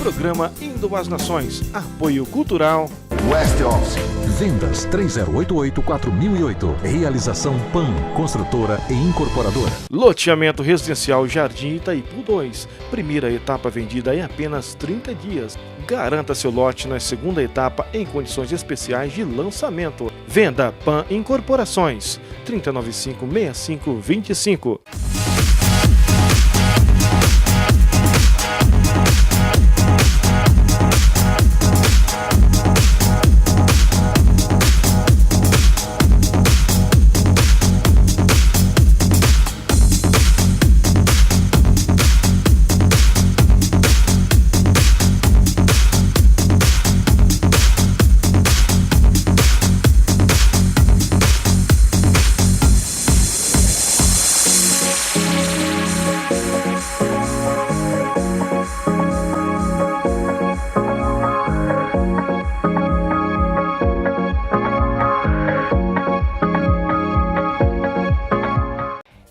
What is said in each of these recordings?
Programa Indo às Nações. Apoio Cultural West Office. Vendas 3088-4008. Realização PAN, construtora e incorporadora. Loteamento Residencial Jardim Itaipu 2. Primeira etapa vendida em apenas 30 dias. Garanta seu lote na segunda etapa em condições especiais de lançamento. Venda PAN Incorporações 3095-6525.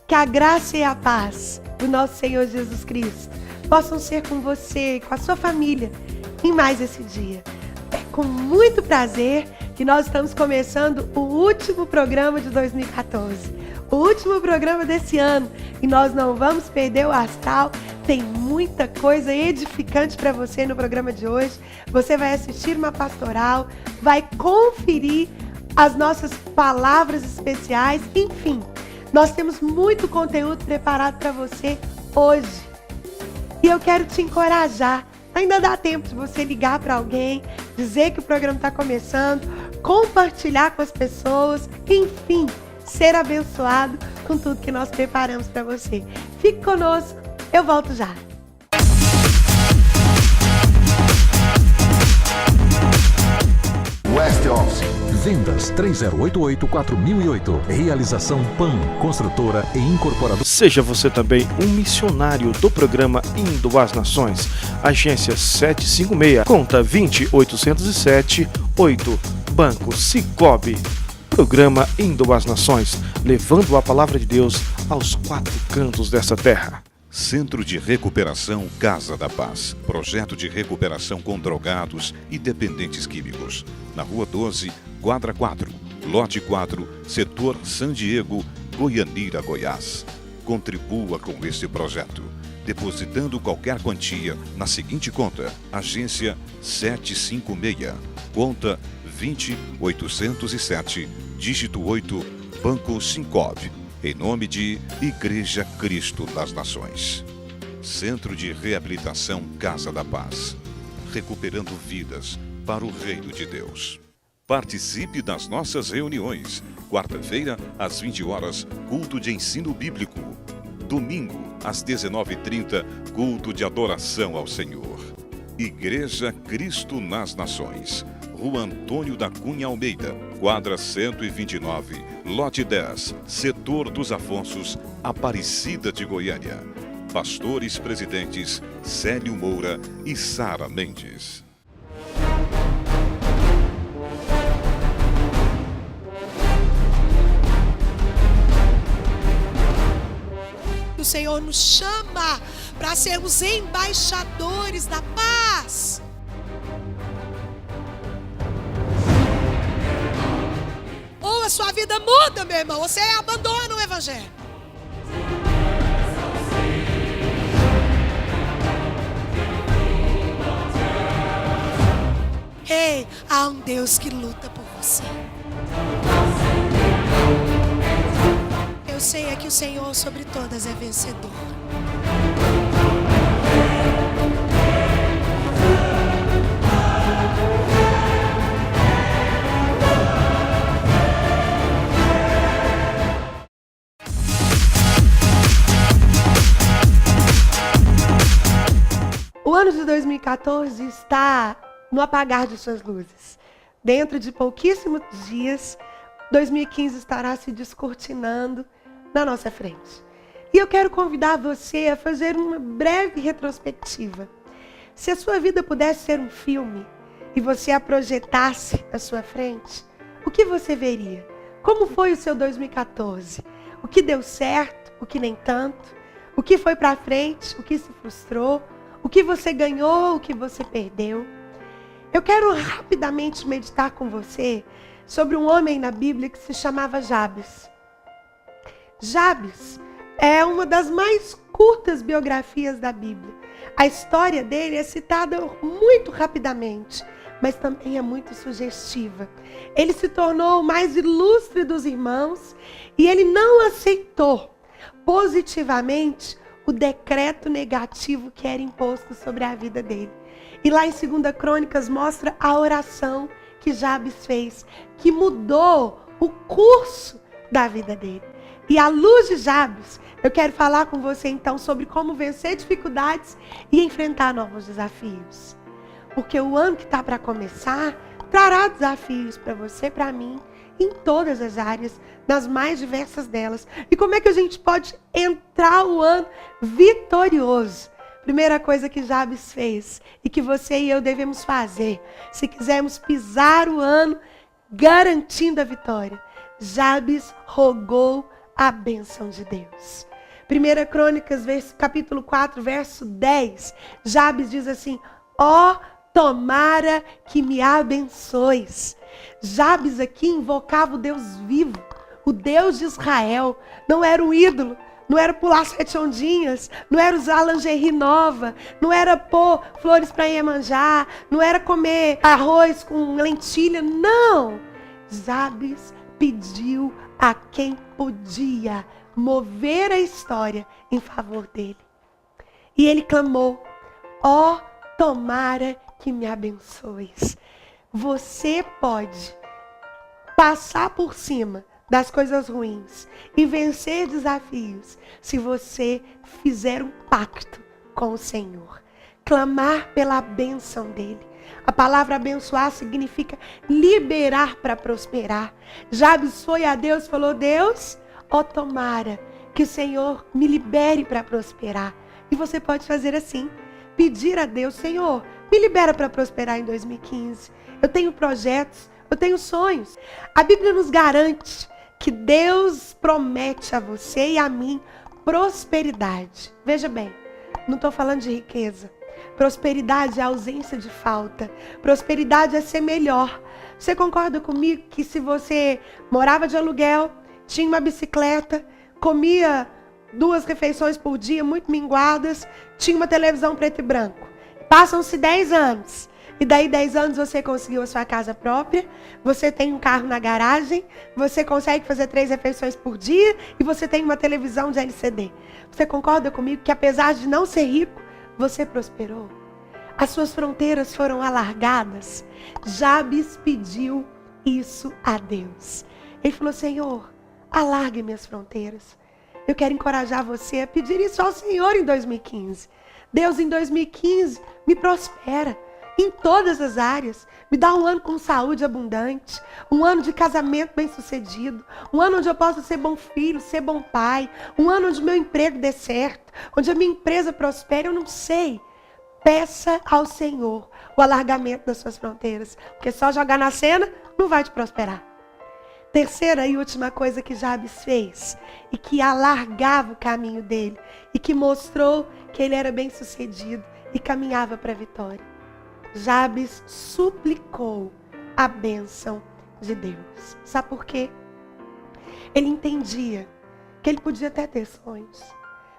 Que a graça e a paz do nosso Senhor Jesus Cristo possam ser com você e com a sua família em mais esse dia. É com muito prazer que nós estamos começando o último programa de 2014, o último programa desse ano, e nós não vamos perder o astral. Tem muita coisa edificante para você no programa de hoje. Você vai assistir uma pastoral, vai conferir as nossas palavras especiais, enfim. Nós temos muito conteúdo preparado para você hoje. E eu quero te encorajar. Ainda dá tempo de você ligar para alguém, dizer que o programa está começando, compartilhar com as pessoas, enfim, ser abençoado com tudo que nós preparamos para você. Fique conosco, eu volto já. West Office. Vendas 3088-4008. Realização PAN, construtora e incorporadora. Seja você também um missionário do programa Indo às Nações. Agência 756, conta 20807-8, Banco Sicoob. Programa Indo às Nações, levando a palavra de Deus aos quatro cantos dessa terra. Centro de Recuperação Casa da Paz. Projeto de recuperação com drogados e dependentes químicos. Na Rua 12, Quadra 4, Lote 4, Setor San Diego, Goianira, Goiás. Contribua com este projeto, depositando qualquer quantia na seguinte conta: Agência 756, conta 20807, dígito 8, Banco Sicoob. Em nome de Igreja Cristo das Nações. Centro de Reabilitação Casa da Paz. Recuperando vidas para o Reino de Deus. Participe das nossas reuniões. Quarta-feira, às 20 horas, culto de ensino bíblico. Domingo, às 19h30, culto de adoração ao Senhor. Igreja Cristo nas Nações. Rua Antônio da Cunha Almeida, quadra 129, lote 10, Setor dos Afonsos, Aparecida de Goiânia. Pastores presidentes Célio Moura e Sara Mendes. O Senhor nos chama para sermos embaixadores da paz. Ou a sua vida muda, meu irmão, você abandona o Evangelho. Ei, há um Deus que luta por você. Eu sei é que o Senhor sobre todas é vencedor. O ano de 2014 está no apagar de suas luzes. Dentro de pouquíssimos dias, 2015 estará se descortinando na nossa frente. E eu quero convidar você a fazer uma breve retrospectiva. Se a sua vida pudesse ser um filme e você a projetasse à sua frente, o que você veria? Como foi o seu 2014? O que deu certo, o que nem tanto? O que foi para frente, o que se frustrou? O o que você ganhou, o que você perdeu. Eu quero rapidamente meditar com você sobre um homem na Bíblia que se chamava Jabes. Jabes é uma das mais curtas biografias da Bíblia. A história dele é citada muito rapidamente, mas também é muito sugestiva. Ele se tornou o mais ilustre dos irmãos e ele não aceitou positivamente o decreto negativo que era imposto sobre a vida dele. E lá em 2 Crônicas mostra a oração que Jabes fez, que mudou o curso da vida dele. E à luz de Jabes, eu quero falar com você então sobre como vencer dificuldades e enfrentar novos desafios. Porque o ano que está para começar trará desafios para você, para mim, em todas as áreas, nas mais diversas delas. E como é que a gente pode entrar o ano vitorioso? Primeira coisa que Jabes fez e que você e eu devemos fazer, se quisermos pisar o ano garantindo a vitória, Jabes rogou a bênção de Deus. 1 Crônicas, capítulo 4, verso 10, Jabes diz assim: ó, tomara que me abençoes. Jabes aqui invocava o Deus vivo, o Deus de Israel. Não era um ídolo, não era pular 7 ondinhas, não era usar lingerie nova, não era pôr flores para Iemanjá, não era comer arroz com lentilha, não. Jabes pediu a quem podia mover a história em favor dele. E ele clamou: ó, tomara que me abençoes. Você pode passar por cima das coisas ruins e vencer desafios se você fizer um pacto com o Senhor. Clamar pela bênção dele. A palavra abençoar significa liberar para prosperar. Jabes foi a Deus e falou: Deus, ó, tomara que o Senhor me libere para prosperar. E você pode fazer assim, pedir a Deus: Senhor, me libera para prosperar em 2015. Eu tenho projetos, eu tenho sonhos. A Bíblia nos garante que Deus promete a você e a mim prosperidade. Veja bem, não estou falando de riqueza. Prosperidade é ausência de falta. Prosperidade é ser melhor. Você concorda comigo que se você morava de aluguel, tinha uma bicicleta, comia 2 refeições por dia, muito minguadas, tinha uma televisão preto e branco. Passam-se 10 anos. E daí 10 anos você conseguiu a sua casa própria, você tem um carro na garagem, você consegue fazer 3 refeições por dia e você tem uma televisão de LCD. Você concorda comigo que apesar de não ser rico, você prosperou? As suas fronteiras foram alargadas. Jabes pediu isso a Deus. Ele falou: Senhor, alargue minhas fronteiras. Eu quero encorajar você a pedir isso ao Senhor em 2015. Deus, em 2015, me prospera em todas as áreas. Me dá um ano com saúde abundante, um ano de casamento bem-sucedido, um ano onde eu possa ser bom filho, ser bom pai, um ano onde meu emprego dê certo, onde a minha empresa prospere. Eu não sei. Peça ao Senhor o alargamento das suas fronteiras, porque só jogar na cena não vai te prosperar. Terceira e última coisa que Jabes fez, e que alargava o caminho dele, e que mostrou que ele era bem-sucedido e caminhava para a vitória. Jabes suplicou a bênção de Deus. Sabe por quê? Ele entendia que ele podia até ter sonhos,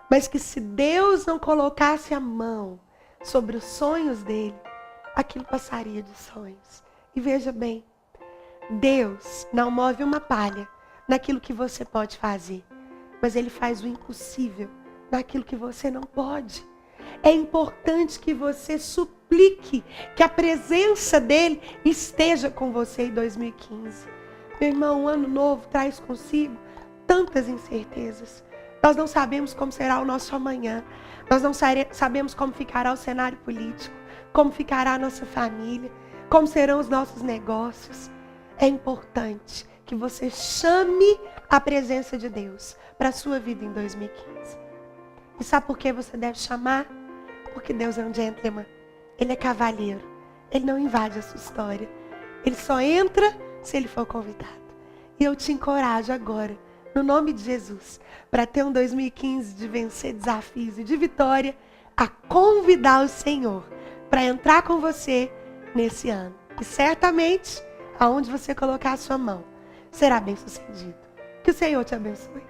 mas que se Deus não colocasse a mão sobre os sonhos dele, aquilo passaria de sonhos. E veja bem, Deus não move uma palha naquilo que você pode fazer, mas Ele faz o impossível naquilo que você não pode. É importante que você suplique que a presença dEle esteja com você em 2015. Meu irmão, um ano novo traz consigo tantas incertezas. Nós não sabemos como será o nosso amanhã. Nós não sabemos como ficará o cenário político, como ficará a nossa família, como serão os nossos negócios. É importante que você chame a presença de Deus para a sua vida em 2015. E sabe por que você deve chamar? Porque Deus é um gentleman. Ele é cavalheiro. Ele não invade a sua história. Ele só entra se ele for convidado. E eu te encorajo agora, no nome de Jesus, para ter um 2015 de vencer desafios e de vitória, a convidar o Senhor para entrar com você nesse ano. E certamente, aonde você colocar a sua mão, será bem sucedido. Que o Senhor te abençoe.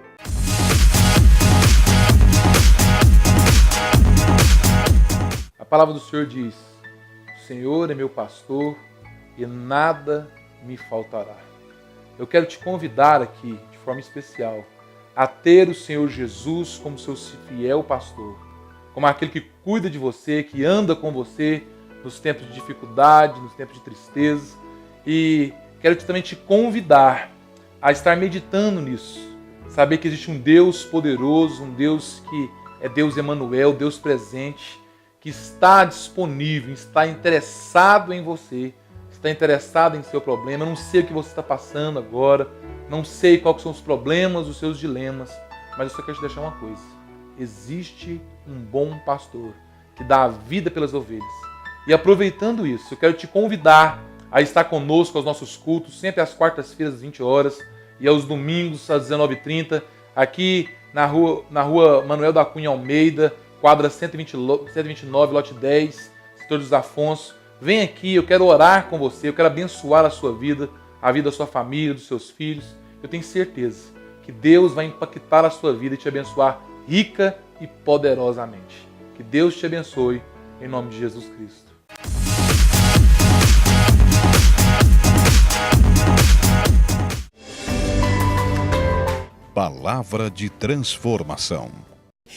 A palavra do Senhor diz: o Senhor é meu pastor e nada me faltará. Eu quero te convidar aqui, de forma especial, a ter o Senhor Jesus como seu fiel pastor, como aquele que cuida de você, que anda com você nos tempos de dificuldade, nos tempos de tristeza. E quero também te convidar a estar meditando nisso, saber que existe um Deus poderoso, um Deus que é Deus Emanuel, Deus presente, que está disponível, está interessado em você, está interessado em seu problema. Eu não sei o que você está passando agora, não sei quais são os problemas, os seus dilemas, mas eu só quero te deixar uma coisa: existe um bom pastor que dá a vida pelas ovelhas. E aproveitando isso, eu quero te convidar a estar conosco aos nossos cultos, sempre às quartas-feiras às 20 horas e aos domingos às 19h30, aqui na rua Manuel da Cunha Almeida, quadra 129, lote 10, setor dos Afonso. Vem aqui, eu quero orar com você, eu quero abençoar a sua vida, a vida da sua família, dos seus filhos. Eu tenho certeza que Deus vai impactar a sua vida e te abençoar rica e poderosamente. Que Deus te abençoe, em nome de Jesus Cristo. Palavra de transformação.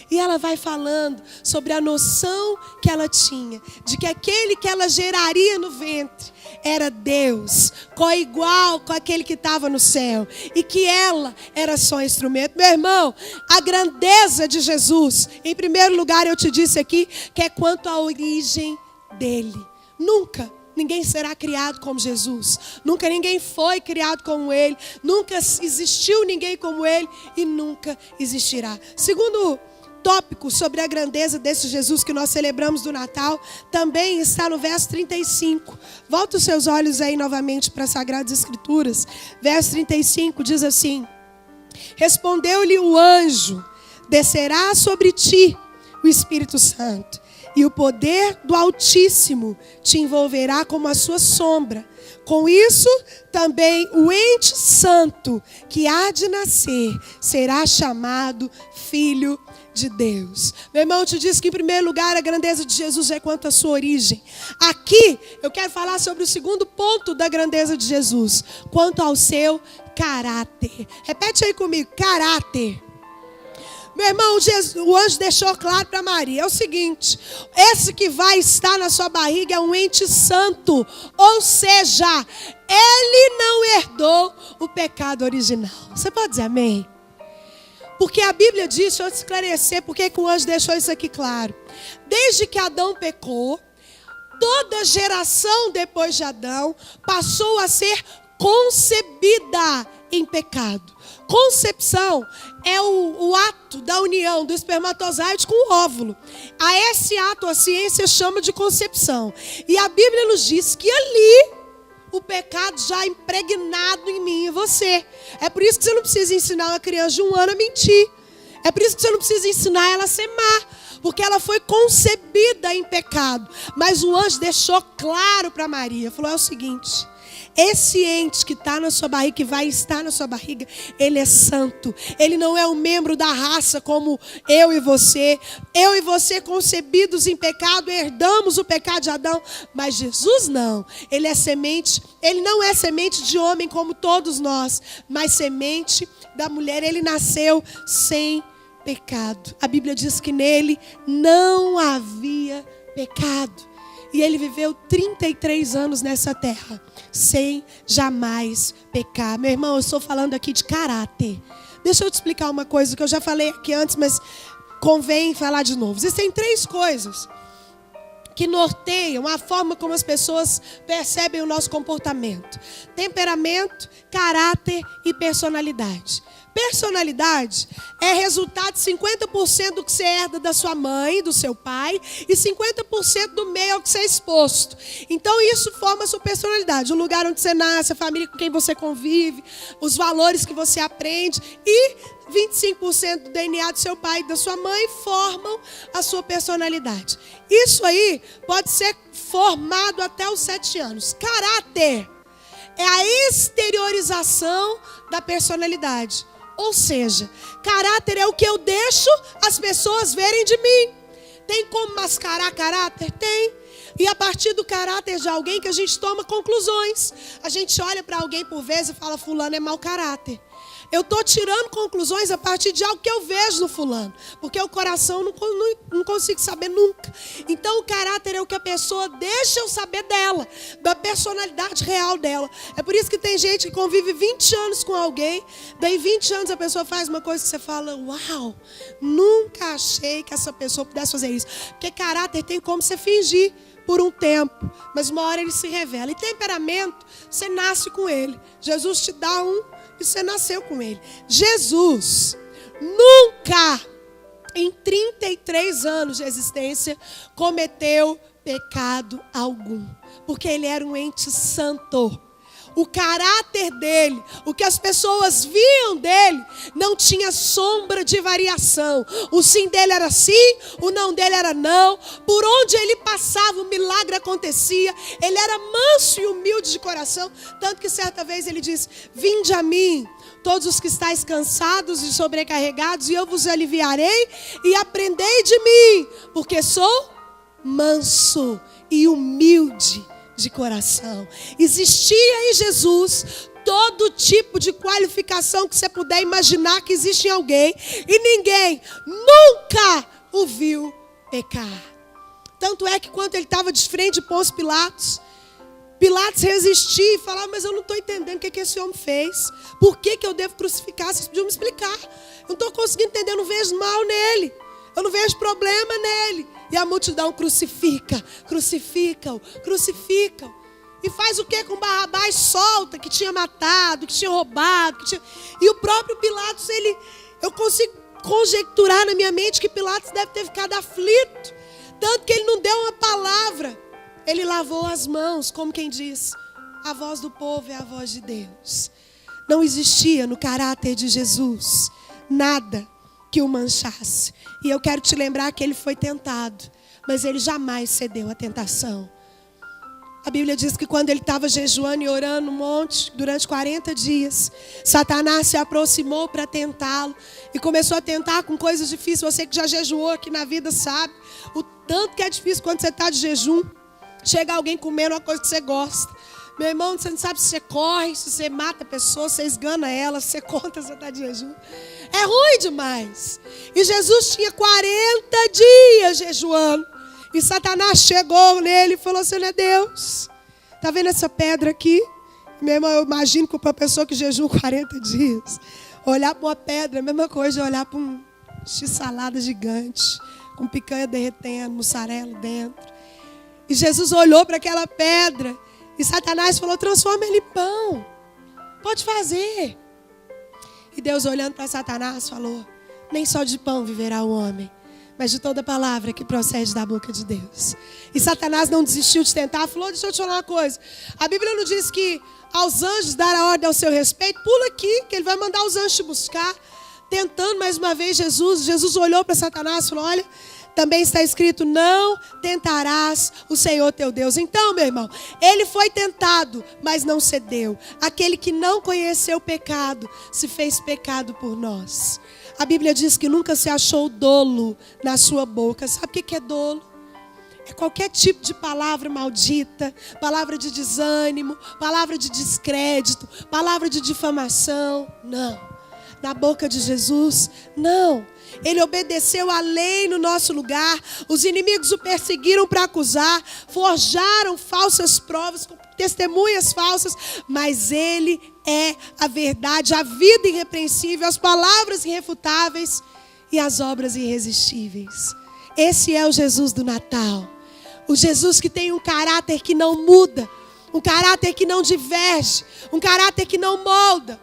E ela vai falando sobre a noção que ela tinha, de que aquele que ela geraria no ventre era Deus, coigual com aquele que estava no céu, e que ela era só instrumento. Meu irmão, a grandeza de Jesus, em primeiro lugar eu te disse aqui, que é quanto à origem dele. Nunca ninguém será criado como Jesus. Nunca ninguém foi criado como ele. Nunca existiu ninguém como ele e nunca existirá. Segundo tópico sobre a grandeza desse Jesus que nós celebramos do Natal, também está no verso 35. Volta os seus olhos aí novamente para as Sagradas Escrituras. Verso 35 diz assim: respondeu-lhe o anjo: descerá sobre ti o Espírito Santo, e o poder do Altíssimo te envolverá como a sua sombra. Com isso, também o ente santo que há de nascer será chamado Filho de Deus. Meu irmão, eu te disse que em primeiro lugar a grandeza de Jesus é quanto à sua origem. Aqui eu quero falar sobre o segundo ponto da grandeza de Jesus, quanto ao seu caráter. Repete aí comigo: caráter. Meu irmão, o anjo deixou claro para Maria, é o seguinte: esse que vai estar na sua barriga é um ente santo, ou seja, ele não herdou o pecado original. Você pode dizer amém? Porque a Bíblia diz, deixa eu te esclarecer porque que o anjo deixou isso aqui claro. Desde que Adão pecou, toda geração depois de Adão passou a ser concebida em pecado. Concepção é o ato da união do espermatozoide com o óvulo. A esse ato a ciência chama de concepção. E a Bíblia nos diz que ali o pecado já é impregnado em mim e você. É por isso que você não precisa ensinar uma criança de 1 ano a mentir. É por isso que você não precisa ensinar ela a ser má, porque ela foi concebida em pecado. Mas o anjo deixou claro para Maria, falou: é o seguinte: esse ente que está na sua barriga, que vai estar na sua barriga, ele é santo. Ele não é um membro da raça como eu e você. Eu e você, concebidos em pecado, herdamos o pecado de Adão. Mas Jesus não. Ele é semente. Ele não é semente de homem como todos nós, mas semente da mulher. Ele nasceu sem pecado. A Bíblia diz que nele não havia pecado. E ele viveu 33 anos nessa terra, sem jamais pecar. Meu irmão, eu estou falando aqui de caráter. Deixa eu te explicar uma coisa que eu já falei aqui antes, mas convém falar de novo. Existem 3 coisas que norteiam a forma como as pessoas percebem o nosso comportamento: temperamento, caráter e personalidade. Personalidade é resultado de 50% do que você herda da sua mãe, do seu pai, e 50% do meio ao que você é exposto. Então isso forma a sua personalidade. O lugar onde você nasce, a família com quem você convive, os valores que você aprende, e 25% do DNA do seu pai e da sua mãe formam a sua personalidade. Isso aí pode ser formado até os 7 anos. Caráter é a exteriorização da personalidade. Ou seja, caráter é o que eu deixo as pessoas verem de mim. Tem como mascarar caráter? Tem. E a partir do caráter de alguém que a gente toma conclusões. A gente olha para alguém por vezes e fala, fulano é mau caráter. Eu estou tirando conclusões a partir de algo que eu vejo no fulano. Porque o coração não consigo saber nunca. Então o caráter é o que a pessoa deixa eu saber dela. Da personalidade real dela. É por isso que tem gente que convive 20 anos com alguém. Daí 20 anos a pessoa faz uma coisa que você fala, uau, nunca achei que essa pessoa pudesse fazer isso. Porque caráter tem como você fingir por um tempo. Mas uma hora ele se revela. E temperamento, você nasce com ele. Jesus te dá um e você nasceu com ele. Jesus nunca, em 33 anos de existência, cometeu pecado algum. Porque ele era um ente santo. O caráter dele, o que as pessoas viam dele, não tinha sombra de variação. O sim dele era sim, o não dele era não. Por onde ele passava, o milagre acontecia. Ele era manso e humilde de coração. Tanto que certa vez ele disse, vinde a mim, todos os que estáis cansados e sobrecarregados, e eu vos aliviarei, e aprendei de mim, porque sou manso e humilde de coração. Existia em Jesus todo tipo de qualificação que você puder imaginar que existe em alguém, e ninguém nunca o viu pecar. Tanto é que quando ele estava de frente de Pôncio Pilatos, Pilatos resistia e falava, mas eu não estou entendendo o que esse homem fez. Por que eu devo crucificar? Vocês podiam me explicar. Eu não estou conseguindo entender, eu não vejo mal nele. Eu não vejo problema nele. E a multidão crucificam. E faz o que com Barrabás? Solta, que tinha matado, que tinha roubado. E o próprio Pilatos, eu consigo conjecturar na minha mente que Pilatos deve ter ficado aflito. Tanto que ele não deu uma palavra. Ele lavou as mãos, como quem diz, a voz do povo é a voz de Deus. Não existia no caráter de Jesus nada que o manchasse. E eu quero te lembrar que ele foi tentado, mas ele jamais cedeu à tentação. A Bíblia diz que quando ele estava jejuando e orando no monte, durante 40 dias, Satanás se aproximou para tentá-lo e começou a tentar com coisas difíceis. Você que já jejuou aqui na vida sabe o tanto que é difícil quando você está de jejum. Chega alguém comendo uma coisa que você gosta. Meu irmão, você não sabe se você corre, se você mata a pessoa, se você esgana ela, se você conta, você está de jejum. É ruim demais. E Jesus tinha 40 dias jejuando. E Satanás chegou nele e falou, você não é Deus. Está vendo essa pedra aqui? Meu irmão, eu imagino que para uma pessoa que jejua 40 dias, olhar para uma pedra é a mesma coisa de olhar para um x-salada gigante, com picanha derretendo, mussarela dentro. E Jesus olhou para aquela pedra e Satanás falou, transforma ele em pão. Pode fazer. E Deus olhando para Satanás falou, nem só de pão viverá o homem, mas de toda palavra que procede da boca de Deus. E Satanás não desistiu de tentar, falou, deixa eu te falar uma coisa. A Bíblia não diz que aos anjos dar a ordem ao seu respeito, pula aqui, que ele vai mandar os anjos te buscar. Tentando mais uma vez Jesus olhou para Satanás e falou, olha, também está escrito, não tentarás o Senhor teu Deus. Então, meu irmão, ele foi tentado, mas não cedeu. Aquele que não conheceu o pecado, se fez pecado por nós. A Bíblia diz que nunca se achou dolo na sua boca. Sabe o que é dolo? É qualquer tipo de palavra maldita, palavra de desânimo, palavra de descrédito, palavra de difamação. Não. Na boca de Jesus, não. Ele obedeceu a lei no nosso lugar. Os inimigos o perseguiram para acusar, forjaram falsas provas, testemunhas falsas, mas ele é a verdade, a vida irrepreensível, as palavras irrefutáveis e as obras irresistíveis. Esse é o Jesus do Natal. O Jesus que tem um caráter que não muda, um caráter que não diverge, um caráter que não molda.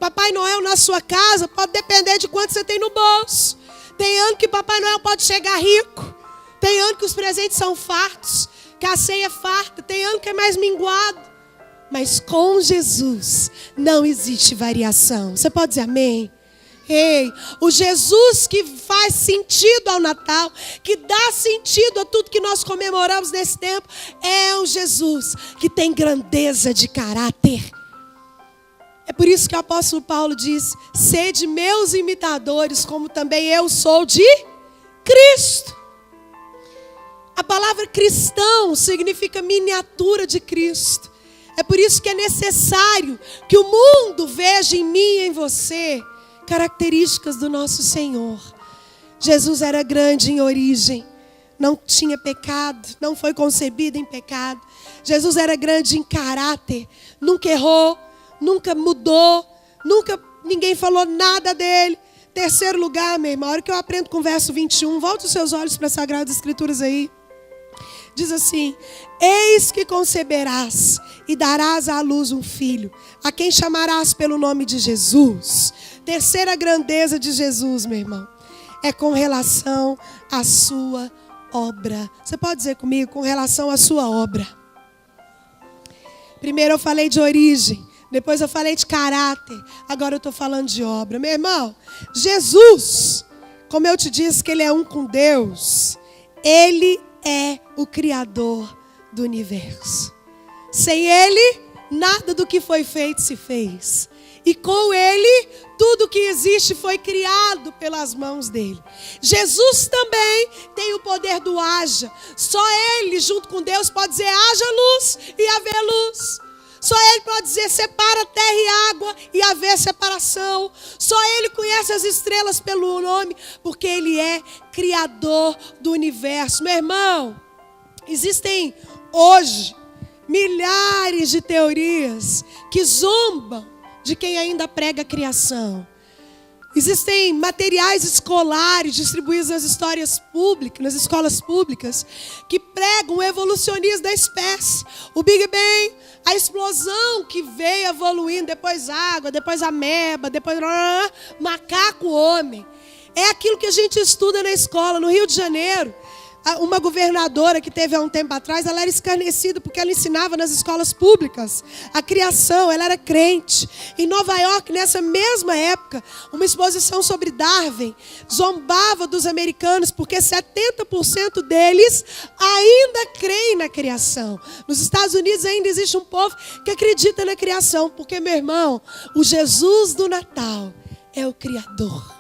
Papai Noel na sua casa pode depender de quanto você tem no bolso. Tem ano que Papai Noel pode chegar rico. Tem ano que os presentes são fartos, que a ceia é farta. Tem ano que é mais minguado. Mas com Jesus não existe variação. Você pode dizer amém? Ei, o Jesus que faz sentido ao Natal, que dá sentido a tudo que nós comemoramos nesse tempo, é o Jesus que tem grandeza de caráter. É por isso que o apóstolo Paulo diz: sede meus imitadores, como também eu sou de Cristo. A palavra cristão significa miniatura de Cristo. É por isso que é necessário que o mundo veja em mim e em você características do nosso Senhor. Jesus era grande em origem, não tinha pecado, não foi concebido em pecado. Jesus era grande em caráter, nunca errou, nunca mudou, nunca ninguém falou nada dele. Terceiro lugar, meu irmão, a hora que eu aprendo com o verso 21, volte os seus olhos para as Sagradas Escrituras aí. Diz assim: eis que conceberás e darás à luz um filho, a quem chamarás pelo nome de Jesus. Terceira grandeza de Jesus, meu irmão, é com relação à sua obra. Você pode dizer comigo, com relação à sua obra. Primeiro eu falei de origem, depois eu falei de caráter, agora eu estou falando de obra. Meu irmão, Jesus, como eu te disse que Ele é um com Deus, Ele é o Criador do universo. Sem Ele, nada do que foi feito se fez. E com Ele, tudo que existe foi criado pelas mãos dEle. Jesus também tem o poder do haja. Só Ele, junto com Deus, pode dizer haja luz e haver luz. Só Ele pode dizer separa terra e água e haver separação. Só Ele conhece as estrelas pelo nome, porque Ele é Criador do universo. Meu irmão, existem hoje milhares de teorias que zombam de quem ainda prega a criação. Existem materiais escolares distribuídos nas escolas públicas, que pregam o evolucionismo da espécie. O Big Bang, a explosão que veio evoluindo, depois água, depois ameba, depois macaco, homem. É aquilo que a gente estuda na escola. No Rio de Janeiro, uma governadora que teve há um tempo atrás, ela era escarnecida porque ela ensinava nas escolas públicas a criação, ela era crente. Em Nova York, nessa mesma época, uma exposição sobre Darwin zombava dos americanos porque 70% deles ainda creem na criação. Nos Estados Unidos ainda existe um povo que acredita na criação, porque, meu irmão, o Jesus do Natal é o Criador.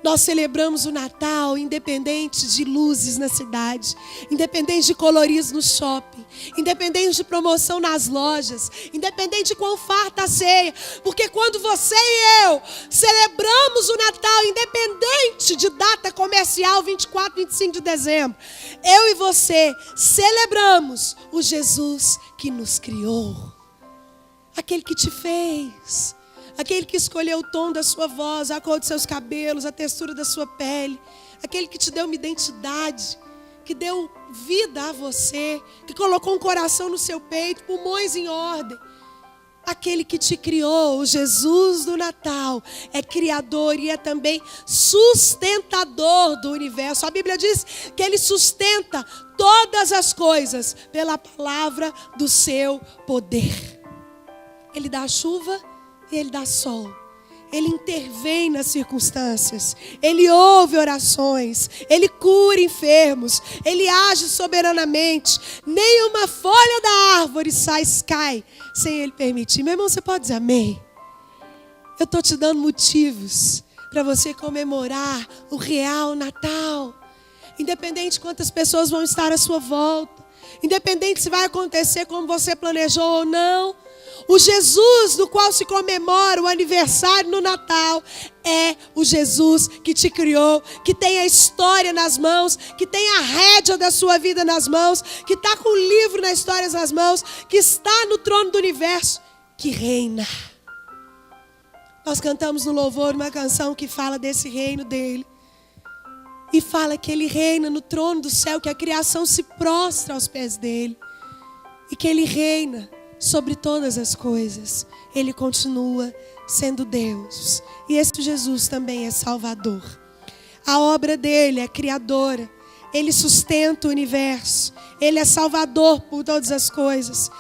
Nós celebramos o Natal independente de luzes na cidade, independente de coloridos no shopping, independente de promoção nas lojas, independente de quão farta a ceia. Porque quando você e eu celebramos o Natal independente de data comercial, 24, 25 de dezembro, eu e você celebramos o Jesus que nos criou, aquele que te fez, aquele que escolheu o tom da sua voz, a cor dos seus cabelos, a textura da sua pele. Aquele que te deu uma identidade, que deu vida a você, que colocou um coração no seu peito, pulmões em ordem. Aquele que te criou, o Jesus do Natal, é criador e é também sustentador do universo. A Bíblia diz que Ele sustenta todas as coisas pela palavra do seu poder. Ele dá chuva e Ele dá sol. Ele intervém nas circunstâncias. Ele ouve orações. Ele cura enfermos. Ele age soberanamente. Nenhuma folha da árvore cai sem Ele permitir. Meu irmão, você pode dizer amém? Eu estou te dando motivos para você comemorar o real Natal. Independente de quantas pessoas vão estar à sua volta. Independente se vai acontecer como você planejou ou não. O Jesus do qual se comemora o aniversário no Natal é o Jesus que te criou, que tem a história nas mãos, que tem a rédea da sua vida nas mãos, que está com o livro na história nas mãos, que está no trono do universo, que reina. Nós cantamos no louvor uma canção que fala desse reino dele. E fala que ele reina no trono do céu, que a criação se prostra aos pés dele. E que ele reina sobre todas as coisas. Ele continua sendo Deus. E esse Jesus também é Salvador. A obra dele é criadora. Ele sustenta o universo. Ele é Salvador por todas as coisas.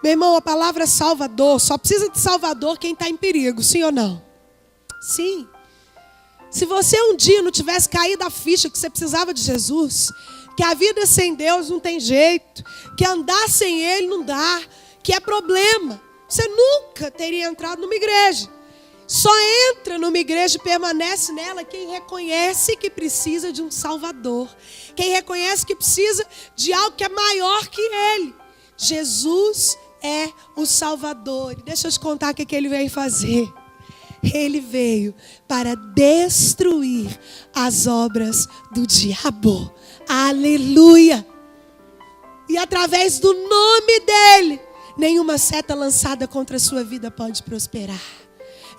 Meu irmão, a palavra Salvador, só precisa de Salvador quem está em perigo, sim ou não? Sim. Se você um dia não tivesse caído a ficha que você precisava de Jesus, que a vida sem Deus não tem jeito, que andar sem Ele não dá, que é problema, você nunca teria entrado numa igreja. Só entra numa igreja e permanece nela quem reconhece que precisa de um Salvador. Quem reconhece que precisa de algo que é maior que Ele. Jesus é o Salvador. Deixa eu te contar o que Ele veio fazer. Ele veio para destruir as obras do diabo. Aleluia! E através do nome dEle, nenhuma seta lançada contra a sua vida pode prosperar.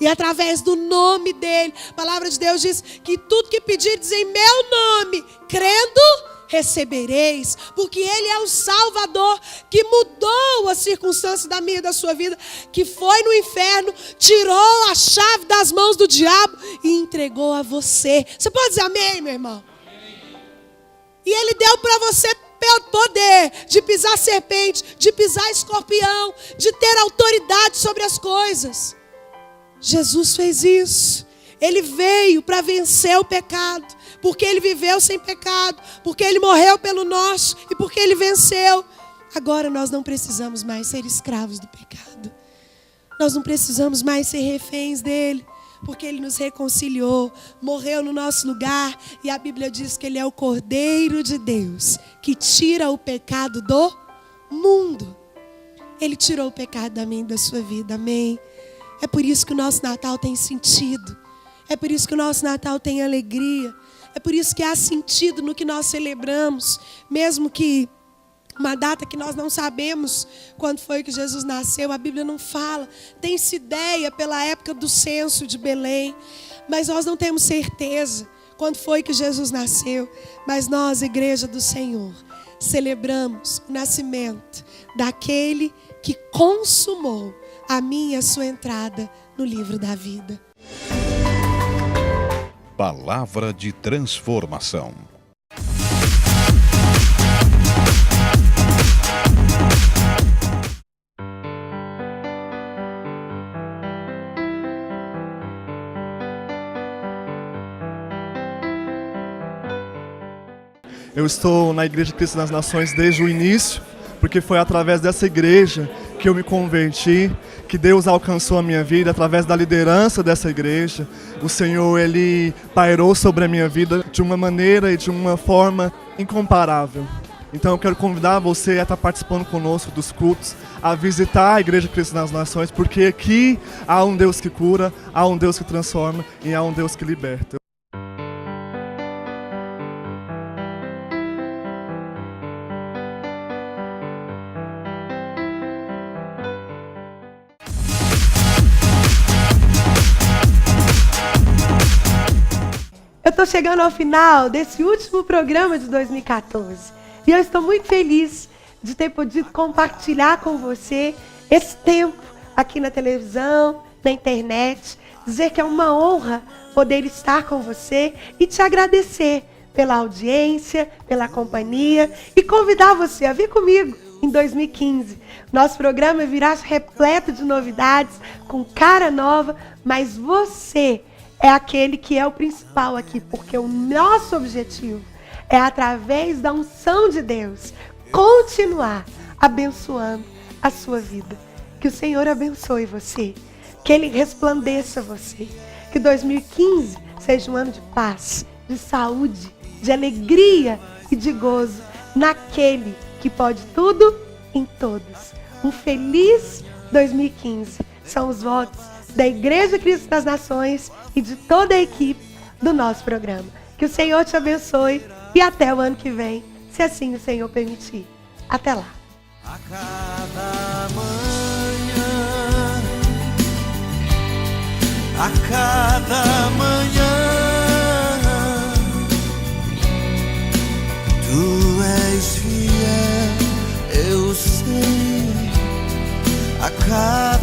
E através do nome dEle, a palavra de Deus diz que tudo que pedirdes em meu nome, crendo, recebereis. Porque Ele é o Salvador que mudou as circunstâncias da minha e da sua vida, que foi no inferno, tirou a chave das mãos do diabo e entregou a você. Você pode dizer amém, meu irmão? E Ele deu para você poder de pisar serpente, de pisar escorpião, de ter autoridade sobre as coisas. Jesus fez isso. Ele veio para vencer o pecado, porque Ele viveu sem pecado, porque Ele morreu pelo nosso e porque Ele venceu. Agora nós não precisamos mais ser escravos do pecado. Nós não precisamos mais ser reféns dEle, porque Ele nos reconciliou, morreu no nosso lugar. E a Bíblia diz que Ele é o Cordeiro de Deus, que tira o pecado do mundo. Ele tirou o pecado da minha e da sua vida, amém? É por isso que o nosso Natal tem sentido. É por isso que o nosso Natal tem alegria. É por isso que há sentido no que nós celebramos. Mesmo que uma data que nós não sabemos quando foi que Jesus nasceu, a Bíblia não fala. Tem-se ideia pela época do censo de Belém, mas nós não temos certeza quando foi que Jesus nasceu. Mas nós, Igreja do Senhor, celebramos o nascimento daquele que consumou a minha e a sua entrada no livro da vida. Palavra de transformação. Eu estou na Igreja Cristo das Nações desde o início, porque foi através dessa igreja que eu me converti, que Deus alcançou a minha vida através da liderança dessa igreja. O Senhor, Ele pairou sobre a minha vida de uma maneira e de uma forma incomparável. Então eu quero convidar você a estar participando conosco dos cultos, a visitar a Igreja Cristo das Nações, porque aqui há um Deus que cura, há um Deus que transforma e há um Deus que liberta. Eu estou chegando ao final desse último programa de 2014 e eu estou muito feliz de ter podido compartilhar com você esse tempo aqui na televisão, na internet, dizer que é uma honra poder estar com você e te agradecer pela audiência, pela companhia e convidar você a vir comigo em 2015. Nosso programa virá repleto de novidades, com cara nova, mas você é aquele que é o principal aqui, porque o nosso objetivo é, através da unção de Deus, continuar abençoando a sua vida. Que o Senhor abençoe você, que Ele resplandeça você, que 2015 seja um ano de paz, de saúde, de alegria e de gozo naquele que pode tudo em todos. Um feliz 2015. São os votos da Igreja Cristo das Nações e de toda a equipe do nosso programa. Que o Senhor te abençoe e até o ano que vem, se assim o Senhor permitir. Até lá. A cada manhã, a cada manhã, Tu és fiel, eu sei. a cada